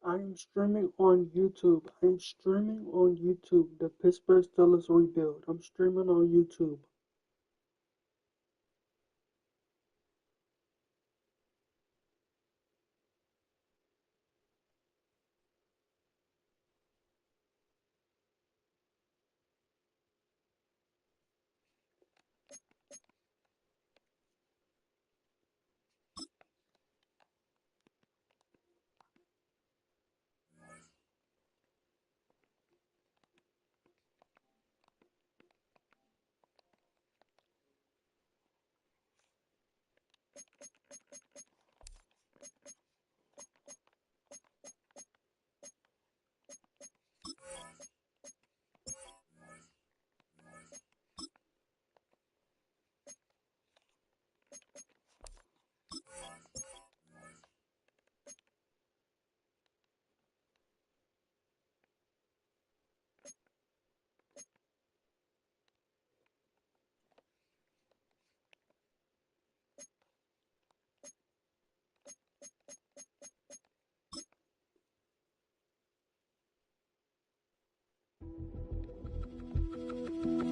I'm streaming on YouTube. I'm streaming on YouTube. The Pittsburgh Steelers rebuild. I'm streaming on YouTube.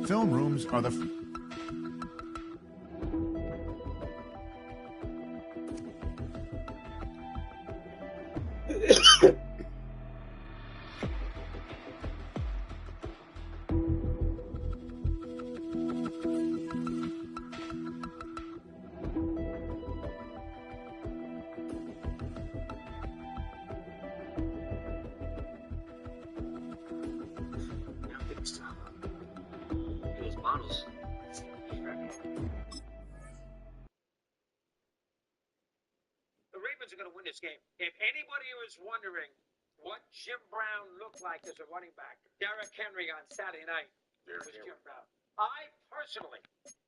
Film rooms are the... The Ravens are going to win this game. If anybody was wondering what Jim Brown looked like as a running back, Derrick Henry on Saturday night was Jim Brown. I personally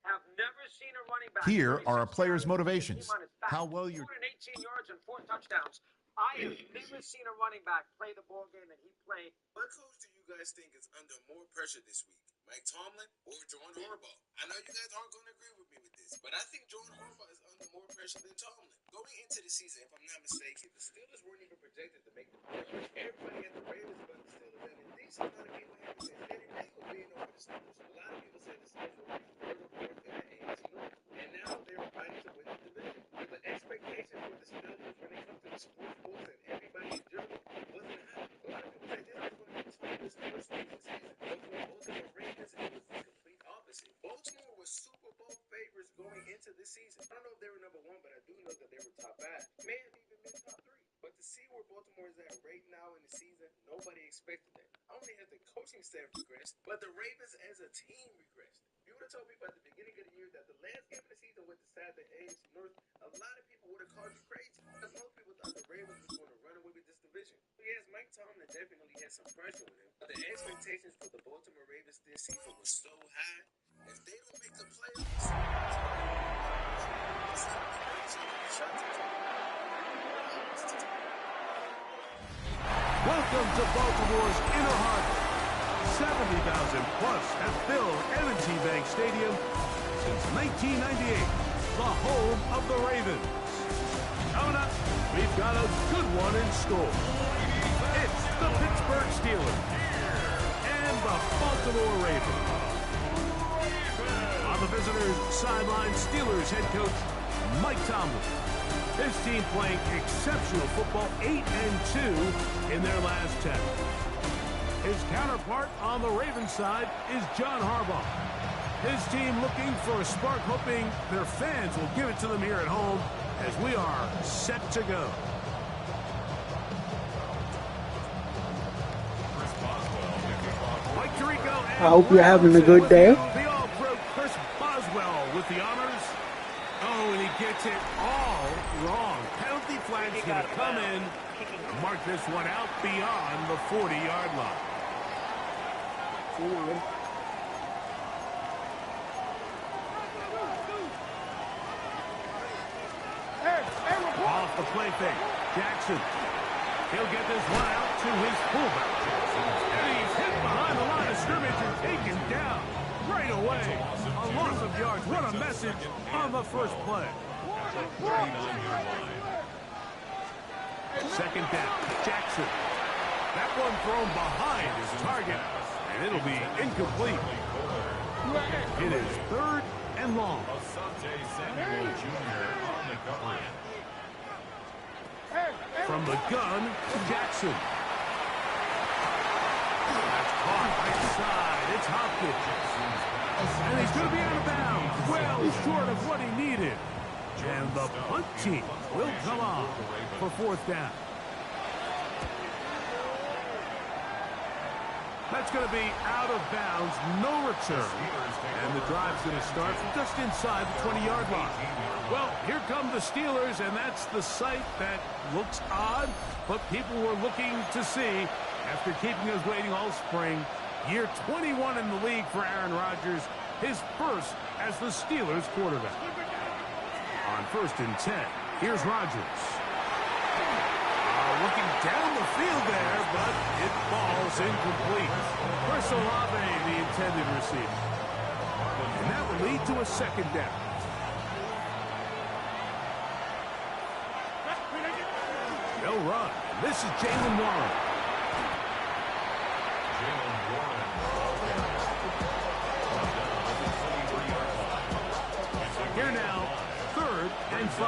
have never seen a running back. Here are a player's motivations. How well you're... 218 yards and 4 touchdowns. I have never seen a running back play the ball game that he played. What coach do you guys think is under more pressure this week? Mike Tomlin or John Harbaugh? I know you guys aren't going to agree with me with this, but I think John Harbaugh is under more pressure than Tomlin. Going into the season, if I'm not mistaken, the Steelers weren't even projected to make the playoffs. Everybody at the Ravens about the Steelers, and a decent amount of people have said Eddie Mack was being over the Steelers. A lot of people said the Steelers were third or fourth in the AFC North, and now they're fighting to win the division. But the expectations for the Steelers when it comes to the sports books and everybody in general wasn't high. A lot of people said this was going to be the Steelers' losing season. But for Baltimore Ravens, it was the complete opposite. Baltimore was Super Bowl favorites going into the season. I don't know if they were number one, but I do know that they were top 5. May have even been top 3. But to see where Baltimore is at right now in the season, nobody expected that. Not only has the coaching staff regressed, but the Ravens as a team regressed. You would have told people at the beginning of the year that the last game of the season would decide the AFC North. A lot of people would have called you crazy, because most people thought the Ravens was going to run away with this division. So yes, Mike Tomlin definitely had some pressure on him, but the expectations for the Baltimore Ravens this season was so high. If they don't make the playoffs, welcome to Baltimore's inner harbor. 70,000 plus have filled M&T Bank Stadium since 1998, the home of the Ravens. Coming up, we've got a good one in store. It's the Pittsburgh Steelers and the Baltimore Ravens. On the visitors' sideline, Steelers head coach Mike Tomlin. His team playing exceptional football, 8-2 in their last 10. His counterpart on the Ravens side is John Harbaugh. His team looking for a spark, hoping their fans will give it to them here at home as we are set to go. Mike Tirico, I hope you're having a good day. The All-Pro Chris Boswell with the honors. Oh, and he gets it all wrong. Penalty flag's going to come in. Mark this one out beyond the 40-yard line. Off the play fake. Jackson. He'll get this one out to his fullback. And he's hit behind the line of scrimmage and taken down right away. A loss of yards. What a message on the first play. Second down. Jackson. That one thrown behind his target, and it'll be incomplete. It is 3rd and long. From the gun, Jackson. That's caught right side. It's Hopkins. And he's going to be out of bounds. Well short of what he needed. And the punt team will come on for 4th down. That's going to be out of bounds, no return. And the drive's going to start from just inside the 20-yard line. Well, here come the Steelers, and that's the sight that looks odd, but people were looking to see after keeping us waiting all spring. Year 21 in the league for Aaron Rodgers, his first as the Steelers quarterback. On 1st and 10, here's Rodgers. Looking down the field there, but it falls incomplete. Chris Olave, the intended receiver. And that will lead to a 2nd down. They'll run. This is Jalen Warren. Here now, 3rd and 5.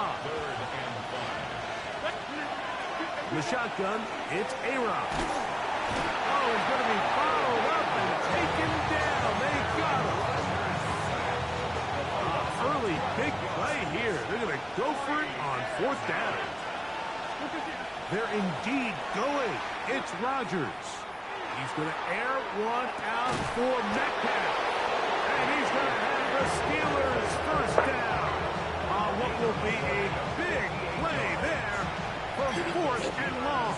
The shotgun, it's A-Rob. Oh, he's going to be followed up and taken down. They got him. Early big play here. They're going to go for it on 4th down. They're indeed going. It's Rodgers. He's going to air one out for Metcalf. And he's going to have the Steelers 1st down on what will be a big play there. From 4th and long.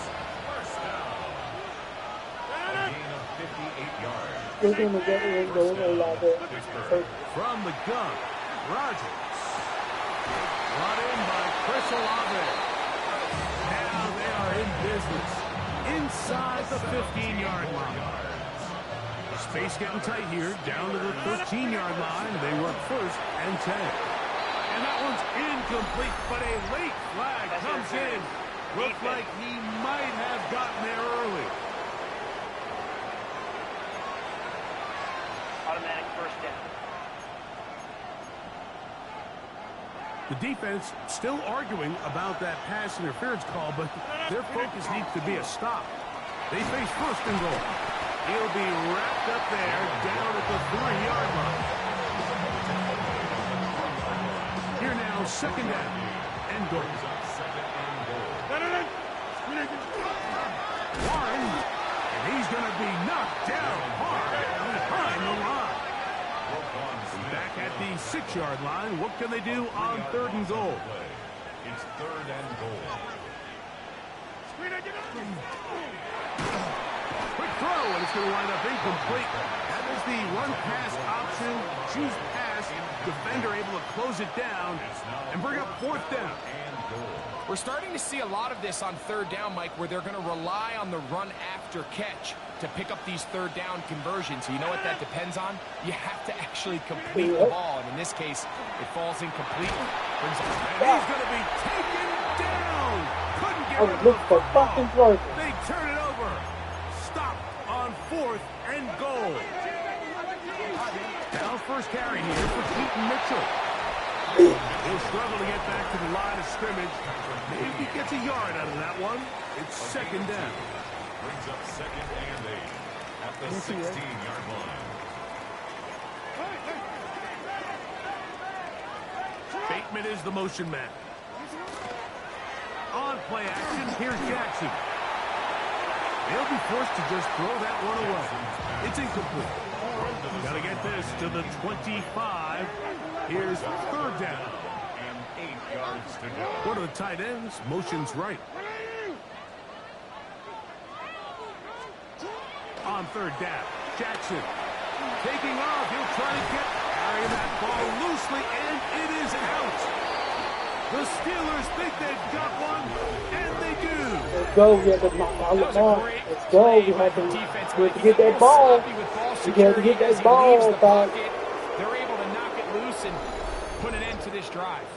They're going to get in going a lot there. From the gun, Rodgers. Brought in by Chris Olave. Now they are in business. Inside the 15-yard line. Space getting tight here. Down to the 13-yard line. They work 1st and 10. And that one's incomplete, but a late flag comes in. Looked like he might have gotten there early. Automatic 1st down. The defense still arguing about that pass interference call, but their focus needs to be a stop. They face 1st and goal. He'll be wrapped up there down at the 3-yard line. Here now, 2nd down and goal. Warren, and he's going to be knocked down hard behind the line. Back at the 6-yard line, what can they do on 3rd and goal? It's 3rd and goal. Quick throw, and it's going to wind up incomplete. That is the run-pass option. Choose pass. Defender able to close it down and bring up 4th down. We're starting to see a lot of this on 3rd down, Mike, where they're going to rely on the run after catch to pick up these 3rd down conversions. So you know what that depends on? You have to actually complete the ball, and in this case, it falls incomplete. And he's going to be taken down. Couldn't get rid of the football. They turn it over. Stop on 4th and goal. Now 1st carry here for Keaton Mitchell. He'll struggle to get back to the line of scrimmage. Maybe he gets a yard out of that one. It's 2nd down. Brings up 2nd and 8 at the 16-yard line. Bateman is the motion man. On play action, here's Jackson. They'll be forced to just throw that one away. It's incomplete. Got to get this to the 25. Here's 3rd down. And 8 yards to go. One of the tight ends, motions right. On 3rd down, Jackson taking off. He'll try to carry that ball loosely, and it is out. The Steelers think they've got one, and they do. Let's go, we have to Let's go. We have to get that ball. We have to get that ball back. They're able to knock it loose and put an end to this drive.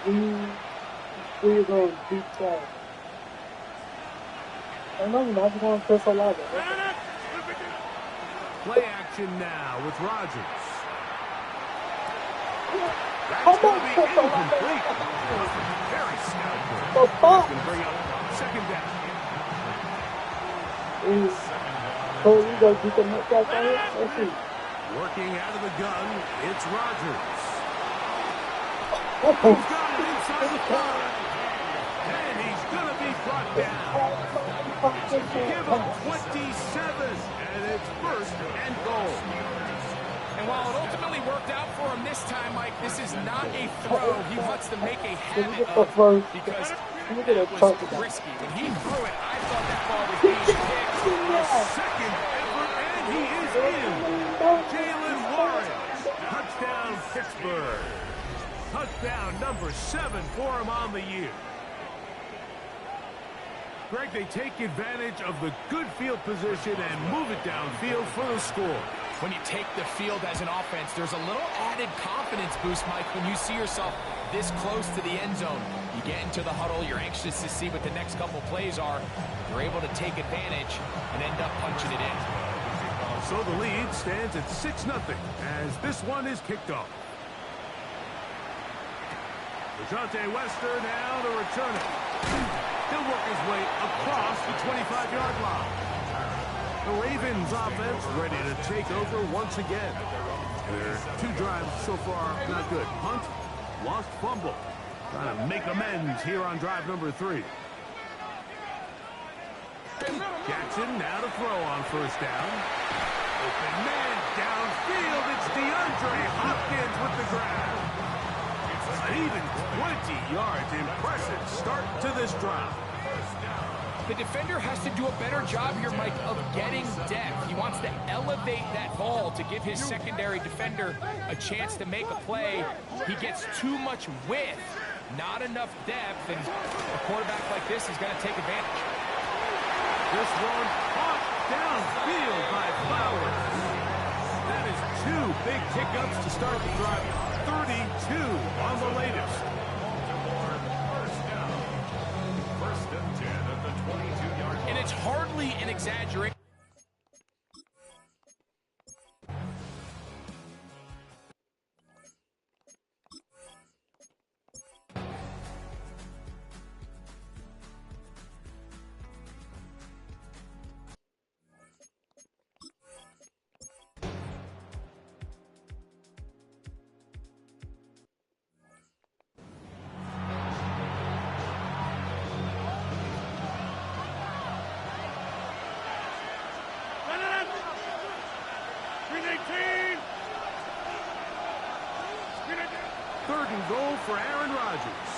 we're going to beat that. I know you're not going to press a lot of it. Play action now with Rodgers. That's going to be incomplete. Very scoutful. The fuck? Going to bring up second down. So you go get the next guy on it? Let's see. Working out of the gun, it's Rodgers. He's got it inside the 5. And he's going to be brought down. Give him 27. And it's first and goal. And while it ultimately worked out for him this time, Mike, this is not a throw he wants to make a habit of because that was risky. When he threw it, I thought that ball was being kicked. Second effort, and he is in. Jalen Warren. Touchdown, Pittsburgh. Touchdown number 7 for him on the year. Greg, they take advantage of the good field position and move it downfield for the score. When you take the field as an offense, there's a little added confidence boost, Mike, when you see yourself this close to the end zone. You get into the huddle, you're anxious to see what the next couple plays are. You're able to take advantage and end up punching it in. So the lead stands at 6-0 as this one is kicked off. Dejounte Wester now to return it. He'll work his way across the 25-yard line. The Ravens offense ready to take over once again. Their 2 drives so far not good. Punt, lost fumble. Trying to make amends here on drive number 3. Jackson now to throw on first down. Open man downfield. It's DeAndre Hopkins with the grab. An even 20 yards. Impressive start to this drive. The defender has to do a better job here, Mike, of getting depth. He wants to elevate that ball to give his secondary defender a chance to make a play. He gets too much width, not enough depth, and a quarterback like this is going to take advantage. This one caught downfield by Flowers. That is 2 big hiccups to start the drive. 32 on the latest. First and 10 at the 22-yard line. And it's hardly an exaggeration. Third and goal for Aaron Rodgers.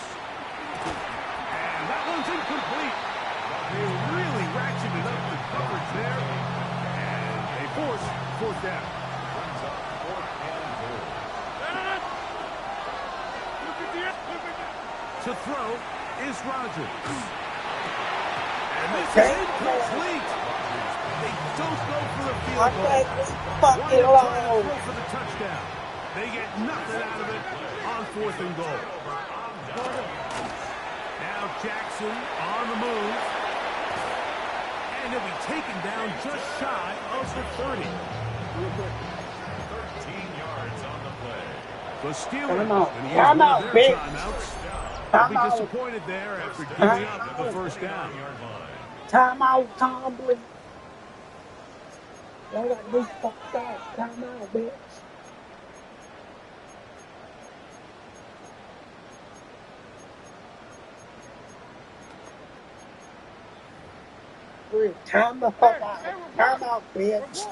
And that one's incomplete. They really ratcheted up the coverage there. And they force fourth down. Brings up 4th and goal. To throw is Rodgers. And this is incomplete. They don't go for the field goal. Fucking Throw for the touchdown. They get nothing out of it on 4th and goal. Now Jackson on the move. And he'll be taken down just shy of the 30. 13 yards on the play. The Steelers, and Time out, their bitch. timeouts. Time They'll be out. disappointed there after giving up the first down. Time out, Tomlin. Y'all got this fucked up. Time out, bitch. Time the fuck out. Time out, bitch.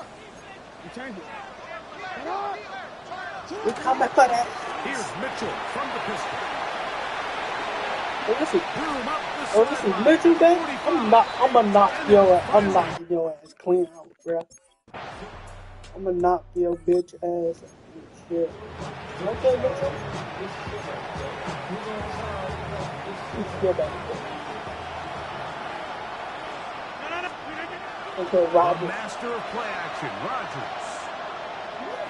We coming for that. Here's Mitchell from the pistol. Oh, this is, Threw him up the oh, this is sideline. Mitchell, man. I'ma knock your ass. I'm knocking your ass clean out, bro. I'ma knock your bitch ass out. Shit. Okay, Mitchell. Get back. Okay, The Rodgers. master of play action, Rodgers.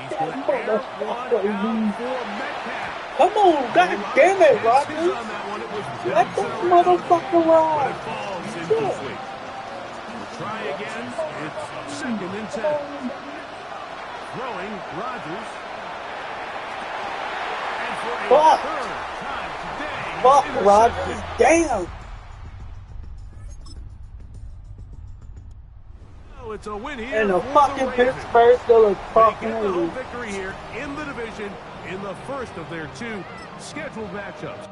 He's That going to air one motherfucker out leave. for Metcalf. Come on, god damn it, Rodgers. On that one. It was Let this motherfucker but ride. it falls Shit. incomplete. We'll try again. It's 2nd and 10. Throwing Rodgers. And for a Fuck. third time today, Fuck, intercepted. Rodgers. Damn. Oh, it's a win here And the for fucking the Ravens. Pittsburgh still a They fucking get the home lead. victory here in the division in the first of their 2 scheduled matchups.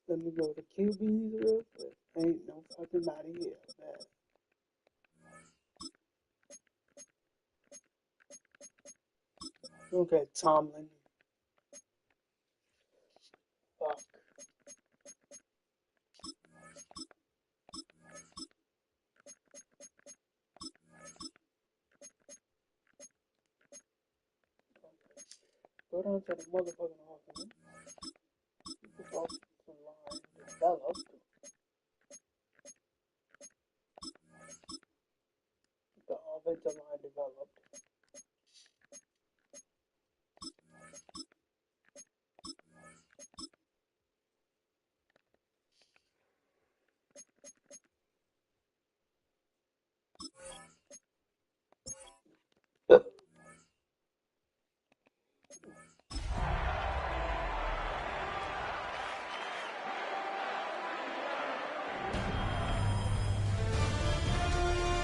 Let me go to QBs real quick. Ain't no fucking body here. Man. Okay, Tomlin. Fuck. Go down to the motherfucking offense. Keep this offensive line developed. Keep the offensive line developed.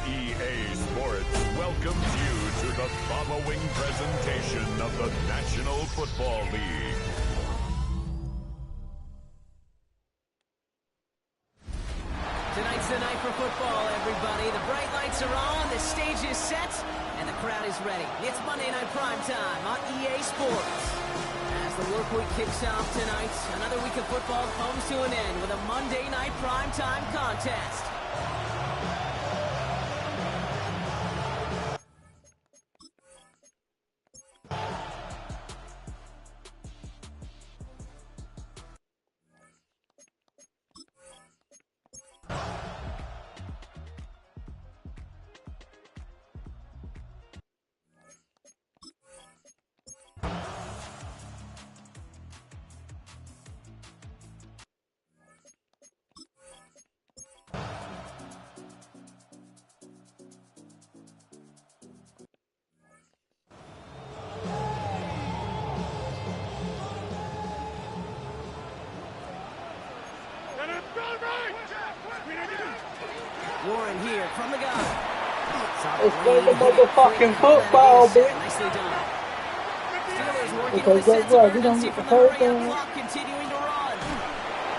EA Sports welcomes you to the following presentation of the National Football League. Tonight's the night for football, everybody. The bright lights are on, the stage is set, and the crowd is ready. It's Monday Night Primetime on EA Sports. As the work week kicks off tonight, another week of football comes to an end with a Monday Night Primetime contest. Warren here from the gun. Let's play the motherfucking football, bitch. Nicely done. Steelers working Okay, with guess sense of what? We don't urgency get the from the first hurry-up down. clock, continuing to run.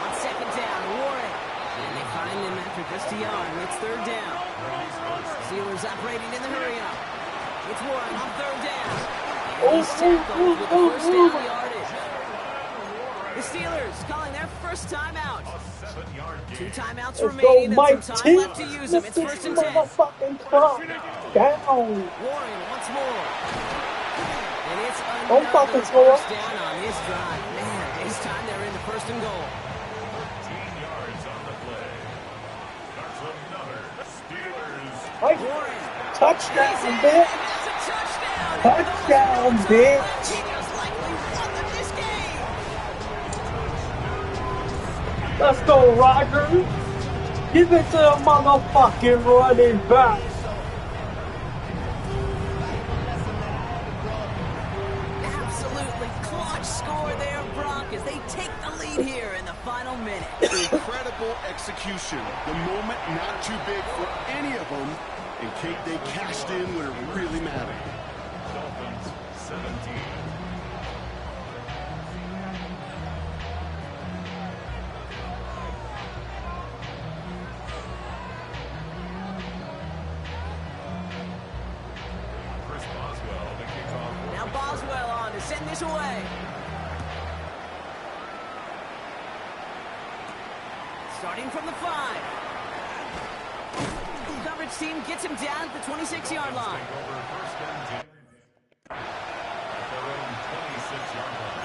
On 2nd down, Warren. And they find him after just a yard. It's 3rd down. Steelers operating in the hurry-up. It's Warren on 3rd down. And he's tackled with the first down yardage. The Steelers calling their first timeout. 2 timeouts Let's go, remaining Mike and some T. time left to use them. Let's It's get 1st and this 10. motherfucking clock down. Warren once more. And it's Don't another fucking score. first down on this drive. Man, this time they're into 1st and goal. 13 yards on the play. That's another Steelers. Mike, Warren. touchdown, He's in. bitch. That's a touchdown. Touchdown, bitch. He just likely won them this game. Let's go, Rodgers. Give it to the motherfucking running back. Absolutely clutch score there, Brock, as they take the lead here in the final minute. Incredible execution. The moment not too big for any of them. And Kate, they cashed in when it really mattered. Dolphins 17. Chris Boswell, the kickoff. Now Boswell on to send this away. Starting from the 5. Coverage team gets him down at the 26-yard line. Take over first and 10. At their own 26-yard line.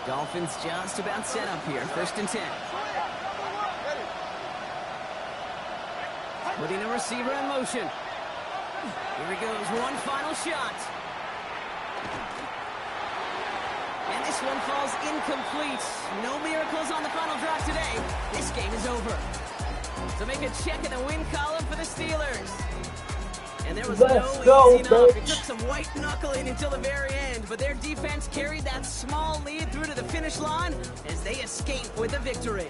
Dolphins just about set up here. First and 10. Putting a receiver in motion. Here he goes. One final shot. And this one falls incomplete. No miracles on the final drive today. This game is over. So make a check in the win column for the Steelers. And there was no easy enough. It took some white knuckling until the very end, but their defense carried that small lead through to the finish line as they escape with a victory.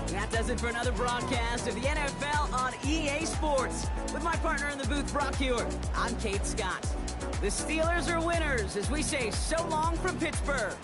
That does it for another broadcast of the NFL on EA Sports. With my partner in the booth, Brock Hewitt, I'm Kate Scott. The Steelers are winners as we say so long from Pittsburgh.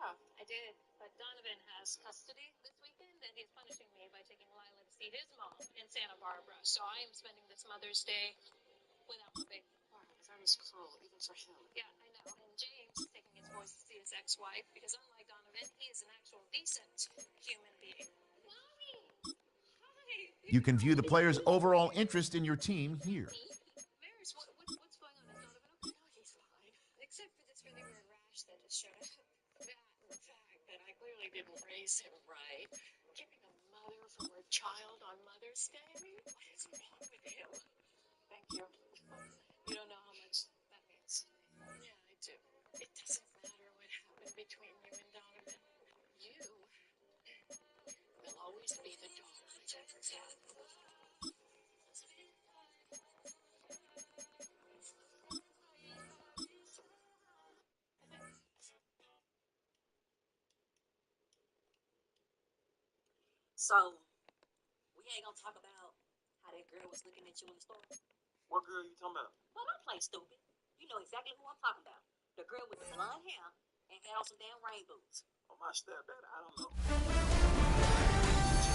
I did, but Donovan has custody this weekend, and he's punishing me by taking Lila to see his mom in Santa Barbara. So I am spending this Mother's Day without my baby. Wow, that is cruel, even for him. Yeah, I know. And James is taking his boys to see his ex-wife, because unlike Donovan, he is an actual decent human being. Mommy! Hi! You can view the player's overall interest in your team here. Maris, what's going on? Is Donovan okay? No, he's fine. Except for this really weird rash that just showed up. That and the fact that I clearly didn't raise him right. Giving a mother for her child on Mother's Day? What is wrong with him? Thank you. You don't know how much that means. Yeah, I do. It doesn't matter what happened between you and Donovan. You will always be the daughter that Jeffrey had. So, we ain't gonna talk about how that girl was looking at you in the store. What girl you talking about? Well, don't play stupid. You know exactly who I'm talking about. The girl with the blonde hair and had on some damn rain boots. Oh, my stepdad, I don't know.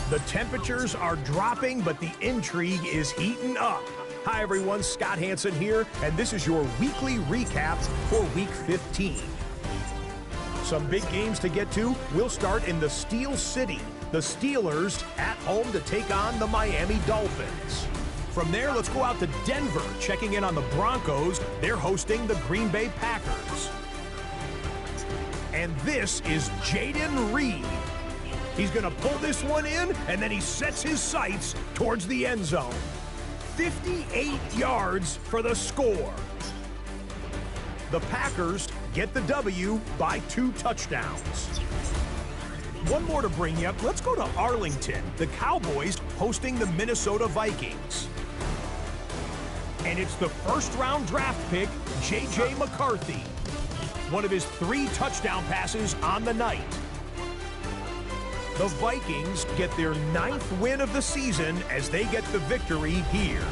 The temperatures are dropping, but the intrigue is heating up. Hi, everyone. Scott Hansen here, and this is your weekly recap for Week 15. Some big games to get to. We'll start in the Steel City. The Steelers at home to take on the Miami Dolphins. From there, let's go out to Denver, checking in on the Broncos. They're hosting the Green Bay Packers. And this is Jaden Reed. He's going to pull this one in, and then he sets his sights towards the end zone. 58 yards for the score. The Packers get the W by 2 touchdowns. One more to bring you up. Let's go to Arlington. The Cowboys hosting the Minnesota Vikings. And it's the first-round draft pick, J.J. McCarthy. One of his 3 touchdown passes on the night. The Vikings get their 9th win of the season as they get the victory here.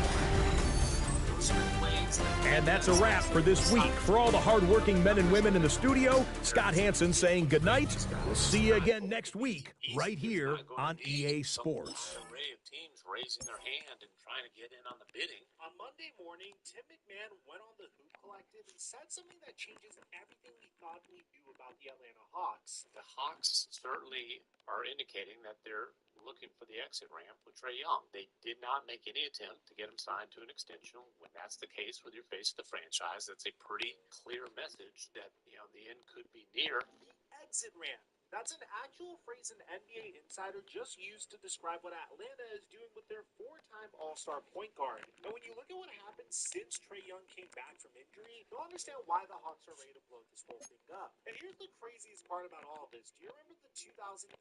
And that's a wrap for this week. For all the hardworking men and women in the studio, Scott Hansen saying goodnight. We'll see you again next week right here on EA Sports. Array of teams raising their hand and trying to get in on the bidding. On Monday morning, Tim McMahon went on the Hoop Collective and said something that changes everything we thought we knew about the Atlanta Hawks. The Hawks certainly are indicating that they're looking for the exit ramp with Trae Young. They did not make any attempt to get him signed to an extension. When that's the case with your face of the franchise, that's a pretty clear message that, the end could be near. The exit ramp. That's an actual phrase an NBA insider just used to describe what Atlanta is doing with their 4-time All-Star point guard. And when you look at what happened since Trae Young came back from injury, you'll understand why the Hawks are ready to blow this whole thing up. And here's the craziest part about all of this. Do you remember the 2018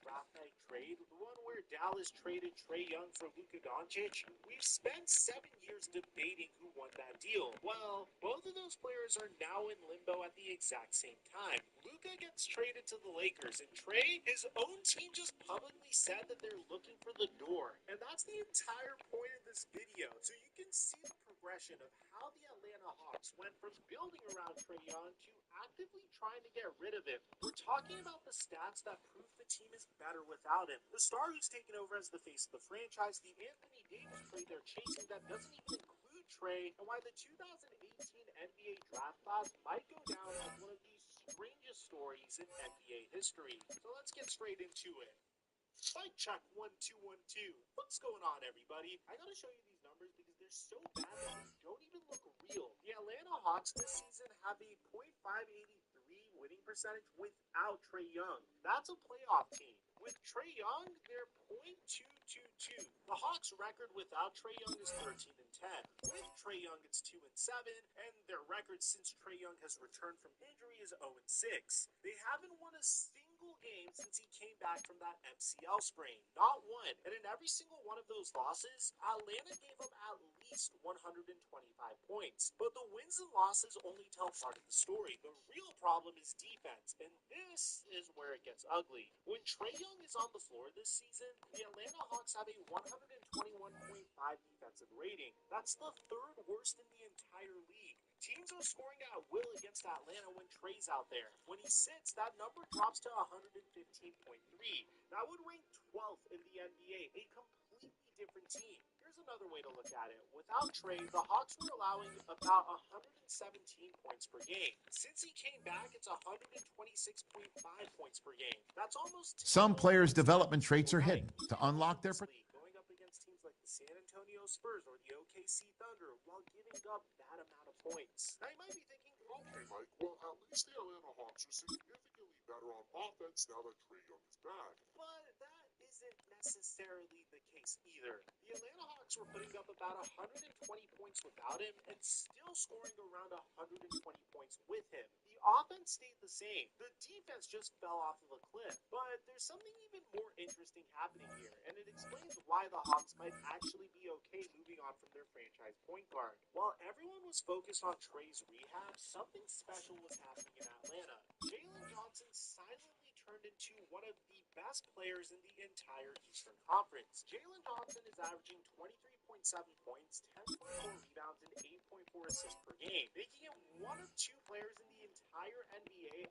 draft night trade? The one where Dallas traded Trae Young for Luka Doncic? We've spent 7 years debating who won that deal. Well, both of those players are now in limbo at the exact same time. Luka gets traded to the Lakers, and Trae, his own team just publicly said that they're looking for the door. And that's the entire point of this video. So you can see the progression of how the Atlanta Hawks went from building around Trae Young to actively trying to get rid of him. We're talking about the stats that prove the team is better without him. The star who's taken over as the face of the franchise, the Anthony Davis trade they're chasing that doesn't even include Trae, and why the 2018 NBA draft class might go down as one of the strangest stories in NBA history. So let's get straight into it. Spike check 1 2 1 2. What's going on, everybody? I gotta show you these numbers because they're so bad that they don't even look real. The Atlanta Hawks this season have a .583 winning percentage without Trae Young. That's a playoff team. With Trae Young, they're .222. The Hawks' record without Trae Young is 13-10. With Trae Young, it's 2-7, and their record since Trae Young has returned from injury is 0-6. They haven't won a single game since he came back from that MCL sprain. Not one. And in every single one of those losses, Atlanta gave up at least 125 points. But the wins and losses only tell part of the story. The real problem is defense, and this is where it gets ugly. When Trae Young is on the floor this season, the Atlanta Hawks have a 121.5 defensive rating. That's the 3rd worst in the entire league. Teams are scoring at will against Atlanta when Trae's out there. When he sits, that number drops to 115.3. That would rank 12th in the NBA, a completely different team. Here's another way to look at it. Without Trae, the Hawks were allowing about 117 points per game. Since he came back, it's 126.5 points per game. That's almost... Some players' development traits are hidden to unlock their... Going up against teams like the San Antonio Spurs or the OKC Thunder while giving up that amount of points. Now you might be thinking, okay, Mike, well, at least the Atlanta Hawks are significantly better on offense now that Trae Young is back. But that isn't necessarily the case either. The Atlanta Hawks were putting up about 120 points without him and still scoring around 120 points with him. The offense stayed the same. The defense just fell off of a cliff. But there's something even more interesting happening here, and it explains why the Hawks might actually be okay moving on from their franchise point guard. While everyone was focused on Trae's rehab, something special was happening in Atlanta. Jalen Johnson silently turned into one of the best players in the entire Eastern Conference. Jalen Johnson is averaging 23.7 points, 10.4 rebounds, and 8.4 assists per game, making him one of 2 players in the entire NBA